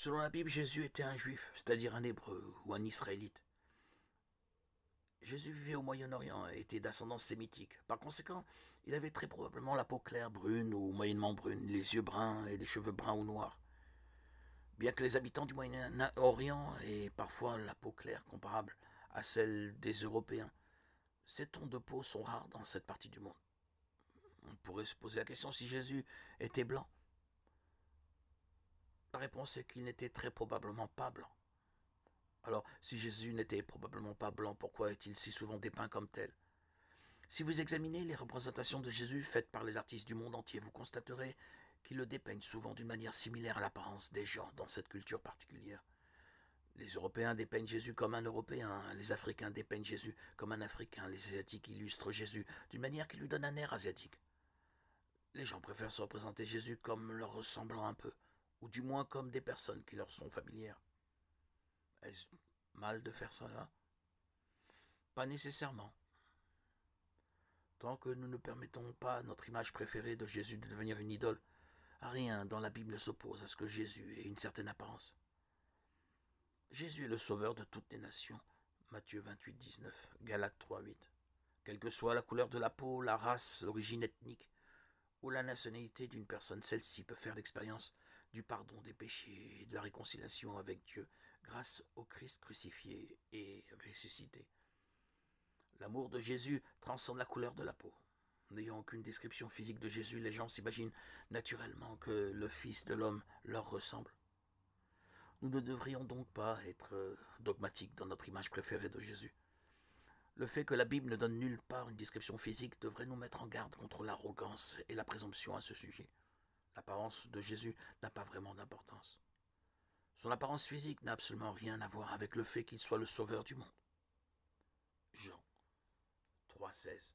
Selon la Bible, Jésus était un juif, c'est-à-dire un hébreu ou un israélite. Jésus vivait au Moyen-Orient et était d'ascendance sémitique. Par conséquent, il avait très probablement la peau claire brune ou moyennement brune, les yeux bruns et les cheveux bruns ou noirs. Bien que les habitants du Moyen-Orient aient parfois la peau claire comparable à celle des Européens, ces tons de peau sont rares dans cette partie du monde. On pourrait se poser la question si Jésus était blanc. La réponse est qu'il n'était très probablement pas blanc. Alors, si Jésus n'était probablement pas blanc, pourquoi est-il si souvent dépeint comme tel? Si vous examinez les représentations de Jésus faites par les artistes du monde entier, vous constaterez qu'ils le dépeignent souvent d'une manière similaire à l'apparence des gens dans cette culture particulière. Les Européens dépeignent Jésus comme un Européen, les Africains dépeignent Jésus comme un Africain, les Asiatiques illustrent Jésus d'une manière qui lui donne un air asiatique. Les gens préfèrent se représenter Jésus comme leur ressemblant un peu, ou du moins comme des personnes qui leur sont familières. Est-ce mal de faire cela? Pas nécessairement. Tant que nous ne permettons pas à notre image préférée de Jésus de devenir une idole, rien dans la Bible ne s'oppose à ce que Jésus ait une certaine apparence. Jésus est le sauveur de toutes les nations. Matthieu 28, 19, Galates 3, 8. Quelle que soit la couleur de la peau, la race, l'origine ethnique ou la nationalité d'une personne, celle-ci peut faire l'expérience du pardon des péchés et de la réconciliation avec Dieu grâce au Christ crucifié et ressuscité. L'amour de Jésus transcende la couleur de la peau. N'ayant aucune description physique de Jésus, les gens s'imaginent naturellement que le Fils de l'homme leur ressemble. Nous ne devrions donc pas être dogmatiques dans notre image préférée de Jésus. Le fait que la Bible ne donne nulle part une description physique devrait nous mettre en garde contre l'arrogance et la présomption à ce sujet. L'apparence de Jésus n'a pas vraiment d'importance. Son apparence physique n'a absolument rien à voir avec le fait qu'il soit le sauveur du monde. Jean 3,16